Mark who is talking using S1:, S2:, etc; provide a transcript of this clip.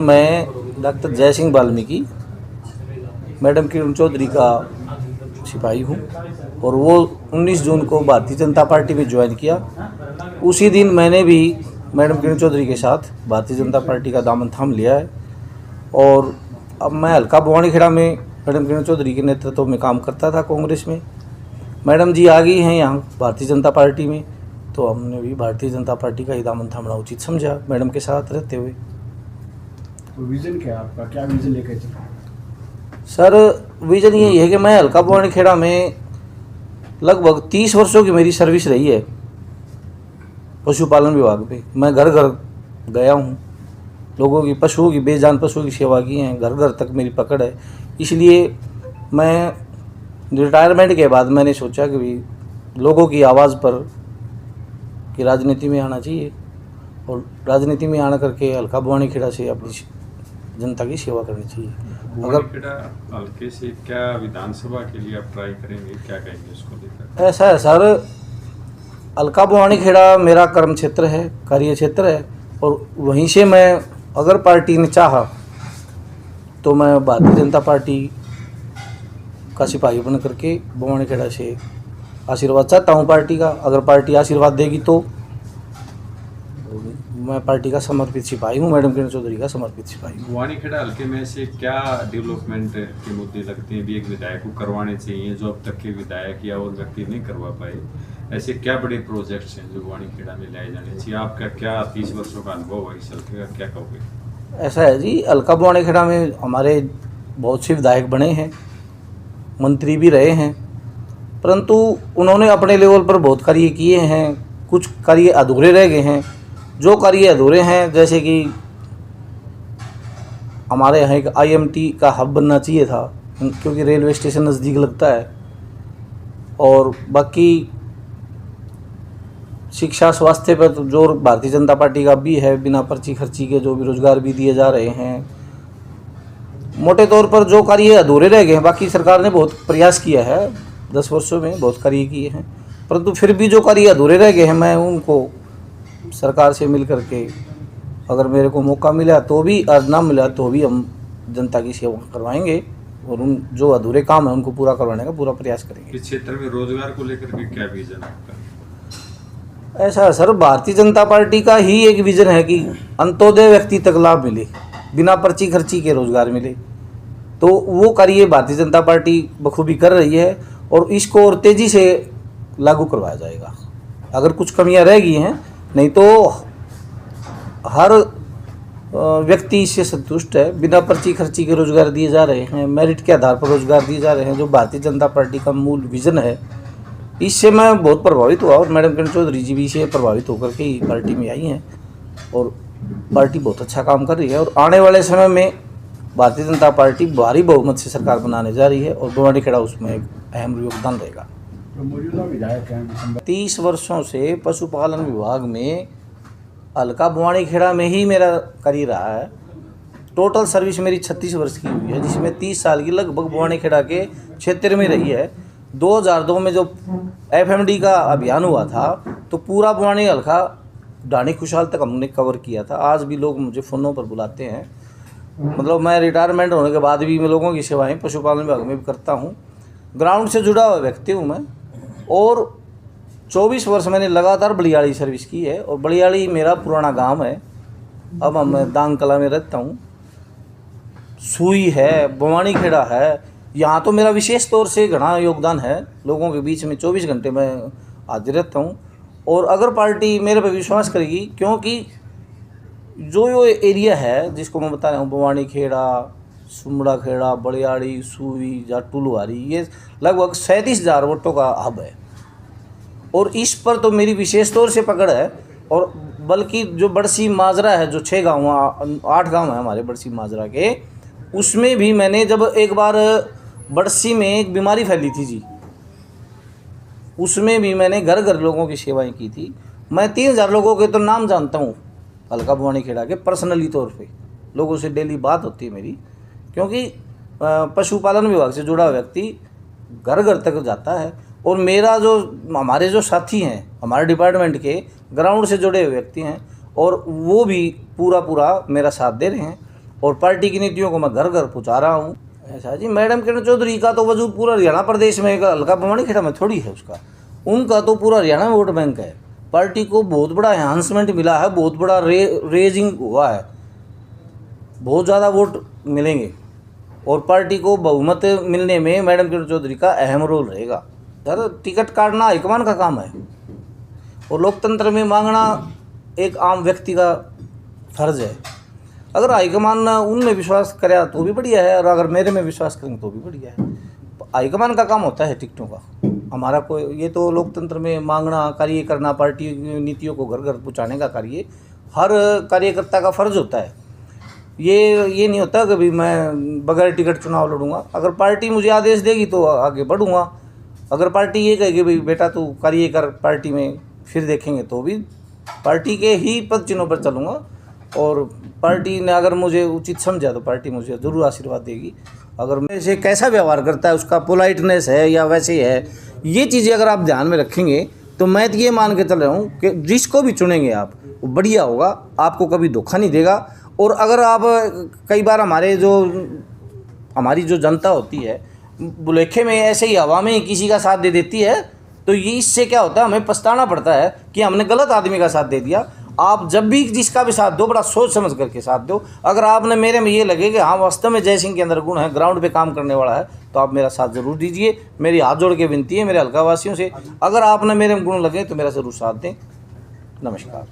S1: मैं डॉक्टर जय सिंह वाल्मीकि मैडम किरण चौधरी का सिपाही हूँ और वो 19 जून को भारतीय जनता पार्टी में ज्वाइन किया। उसी दिन मैंने भी मैडम किरण चौधरी के साथ भारतीय जनता पार्टी का दामन थाम लिया है और अब मैं हल्का बवानीखेड़ा में मैडम किरण चौधरी के नेतृत्व में काम करता था कांग्रेस में। मैडम जी आ गई हैं यहाँ भारतीय जनता पार्टी में, तो हमने भी भारतीय जनता पार्टी का ही दामन थामना उचित समझा मैडम के साथ रहते हुए।
S2: विज़न क्या है आपका, क्या विज़न लेकर चल?
S1: सर विज़न यही है कि मैं हल्का बवानीखेड़ा में लगभग 30 वर्षों की मेरी सर्विस रही है पशुपालन विभाग पे। मैं घर घर गया हूँ, लोगों की पशुओं की बेजान पशुओं की सेवा की है, घर घर तक मेरी पकड़ है। इसलिए मैं रिटायरमेंट के बाद मैंने सोचा कि भी लोगों की आवाज़ पर कि राजनीति में आना चाहिए और राजनीति में आना करके हल्का बवानीखेड़ा से अपनी जनता की सेवा करनी चाहिए।
S3: बवानीखेड़ा हल्के से क्या विधानसभा के लिए आप ट्राई करेंगे, क्या कहेंगे इसको लेकर?
S1: ऐसा है सर, हल्का बवानीखेड़ा मेरा कर्म क्षेत्र है, कार्य क्षेत्र है और वहीं से मैं अगर पार्टी ने चाहा तो मैं भारतीय जनता पार्टी का सिपाही बन करके बवानीखेड़ा से आशीर्वाद चाहता हूँ पार्टी का। अगर पार्टी आशीर्वाद देगी तो मैं पार्टी का समर्पित सिपाही हूँ, मैडम किरण चौधरी का समर्पित सिपाही हूँ।
S3: बवानीखेड़ा हल्के में से क्या डेवलपमेंट के मुद्दे लगते हैं भी एक विधायक को करवाने चाहिए जो अब तक के विधायक या और व्यक्ति नहीं करवा पाए? ऐसे क्या बड़े प्रोजेक्ट्स हैं जो बवानीखेड़ा में लाए जाने चाहिए? आपका क्या 30 वर्षों का अनुभव है इस हल्के का, क्या कहोगे?
S1: ऐसा है जी, हल्का बवानीखेड़ा में हमारे बहुत से विधायक बने हैं, मंत्री भी रहे हैं, परंतु उन्होंने अपने लेवल पर बहुत कार्य किए हैं, कुछ कार्य अधूरे रह गए हैं। जो कार्य अधूरे हैं जैसे कि हमारे यहाँ एक IMT का हब बनना चाहिए था क्योंकि रेलवे स्टेशन नज़दीक लगता है, और बाकी शिक्षा स्वास्थ्य पर तो जोर भारतीय जनता पार्टी का भी है, बिना पर्ची खर्ची के जो भी रोजगार भी दिए जा रहे हैं। मोटे तौर पर जो कार्य अधूरे रह गए हैं, बाकी सरकार ने बहुत प्रयास किया है, 10 वर्षों में बहुत कार्य किए हैं, परंतु फिर भी जो कार्य अधूरे रह गए हैं मैं उनको सरकार से मिल करके अगर मेरे को मौका मिला तो भी और ना मिला तो भी हम जनता की सेवा करवाएंगे और उन जो अधूरे काम है उनको पूरा करवाने का पूरा प्रयास करेंगे।
S3: इस क्षेत्र में रोजगार को लेकर भी क्या विजन आपका?
S1: ऐसा है सर, भारतीय जनता पार्टी का ही एक विजन है कि अंत्योदय व्यक्ति तक लाभ मिले, बिना पर्ची खर्ची के रोजगार मिले। तो वो कार्य भारतीय जनता पार्टी बखूबी कर रही है और इसको और तेज़ी से लागू करवाया जाएगा। अगर कुछ कमियां रह गई हैं, नहीं तो हर व्यक्ति इससे संतुष्ट है। बिना पर्ची खर्ची के रोजगार दिए जा रहे हैं, मेरिट के आधार पर रोजगार दिए जा रहे हैं, जो भारतीय जनता पार्टी का मूल विज़न है। इससे मैं बहुत प्रभावित हुआ और मैडम किरण चौधरी जी भी इससे प्रभावित होकर के ही पार्टी में आई हैं और पार्टी बहुत अच्छा काम कर रही है और आने वाले समय में भारतीय जनता पार्टी भारी बहुमत से सरकार बनाने जा रही है और बवानीखेड़ा उसमें एक अहम योगदान रहेगा।
S2: तो मौजूदा विधायक हैं
S1: 30 वर्षों से पशुपालन विभाग में हल्का बवानीखेड़ा में ही मेरा करियर रहा है। टोटल सर्विस मेरी 36 वर्ष की हुई है, जिसमें 30 साल की लगभग बवानीखेड़ा के क्षेत्र में रही है। 2002 में जो FMD का अभियान हुआ था तो पूरा बवानी हल्का ढाणी खुशहाल तक हमने कवर किया था। आज भी लोग मुझे फ़ोनों पर बुलाते हैं, मतलब मैं रिटायरमेंट होने के बाद भी मैं लोगों की सेवाएं पशुपालन विभाग में भी करता हूं। ग्राउंड से जुड़ा हुआ व्यक्ति हूं मैं और 24 वर्ष मैंने लगातार बलियाड़ी सर्विस की है और बलियाड़ी मेरा पुराना गांव है। अब मैं दांग कला में रहता हूं। सुई है, बवानीखेड़ा है, यहाँ तो मेरा विशेष तौर से घना योगदान है। लोगों के बीच में 24 घंटे मैं हाजिर रहता हूँ और अगर पार्टी मेरे पर विश्वास करेगी, क्योंकि जो एरिया है जिसको मैं बता रहा हूँ, बवानीखेड़ा, सुमड़ाखेड़ा, बलियाड़ी, सुई, जाटू, लुहारी, ये लगभग 37,000 वोटों का हब है और इस पर तो मेरी विशेष तौर से पकड़ है। और बल्कि जो बड़सी माजरा है, जो 8 गाँव हैं हमारे बड़सी माजरा के, उसमें भी मैंने जब एक बार बड़सी में एक बीमारी फैली थी जी, उसमें भी मैंने घर घर लोगों की सेवाएं की थी। मैं 3,000 लोगों के तो नाम जानता हूँ हल्का बवानीखेड़ा के, पर्सनली तौर पे लोगों से डेली बात होती है मेरी, क्योंकि पशुपालन विभाग से जुड़ा व्यक्ति घर घर तक जाता है और मेरा जो हमारे जो साथी हैं हमारे डिपार्टमेंट के ग्राउंड से जुड़े हुए व्यक्ति हैं और वो भी पूरा मेरा साथ दे रहे हैं। और पार्टी की नीतियों को मैं घर घर पहुँचा रहा हूँ। ऐसा जी, मैडम किरण चौधरी का तो वजूद पूरा हरियाणा प्रदेश में, हल्का बवानी खेड़ा में थोड़ी है उसका, उनका तो पूरा हरियाणा में वोट बैंक है। पार्टी को बहुत बड़ा एनहांसमेंट मिला है, बहुत बड़ा रेजिंग हुआ है, बहुत ज़्यादा वोट मिलेंगे और पार्टी को बहुमत मिलने में मैडम किरण चौधरी का अहम रोल रहेगा। सर, टिकट काटना हाईकमान का काम है और लोकतंत्र में मांगना एक आम व्यक्ति का फर्ज है। अगर हाईकमान उनमें विश्वास करे तो भी बढ़िया है और अगर मेरे में विश्वास करेंगे तो भी बढ़िया है। हाईकमान का काम होता है टिकटों का, हमारा कोई, ये तो लोकतंत्र में मांगना, कार्य करना, पार्टी नीतियों को घर घर पहुँचाने का कार्य हर कार्यकर्ता का फर्ज होता है। ये नहीं होता कि भाई मैं बगैर टिकट चुनाव लड़ूंगा। अगर पार्टी मुझे आदेश देगी तो आगे बढ़ूंगा, अगर पार्टी ये कहेगी भाई बेटा तू कार्य कर पार्टी में, फिर देखेंगे, तो भी पार्टी के ही पद चिन्हों पर चलूँगा। और पार्टी ने अगर मुझे उचित समझा तो पार्टी मुझे ज़रूर आशीर्वाद देगी। अगर मेरे से कैसा व्यवहार करता है, उसका पोलाइटनेस है या वैसे है, ये चीज़ें अगर आप ध्यान में रखेंगे तो मैं तो ये मान के चल रहा हूँ कि जिसको भी चुनेंगे आप, वो बढ़िया होगा, आपको कभी धोखा नहीं देगा। और अगर आप कई बार हमारी जो जनता होती है बुलेखे में ऐसे ही हवा में किसी का साथ दे देती है, तो ये इससे क्या होता है, हमें पछताना पड़ता है कि हमने गलत आदमी का साथ दे दिया। आप जब भी जिसका भी साथ दो, बड़ा सोच समझ करके साथ दो। अगर आपने मेरे में ये लगे कि हाँ वास्तव में जय सिंह के अंदर गुण है, ग्राउंड पे काम करने वाला है, तो आप मेरा साथ ज़रूर दीजिए। मेरी हाथ जोड़ के विनती है मेरे हल्का वासियों से, अगर आपने मेरे में गुण लगे तो मेरा ज़रूर साथ दें। नमस्कार।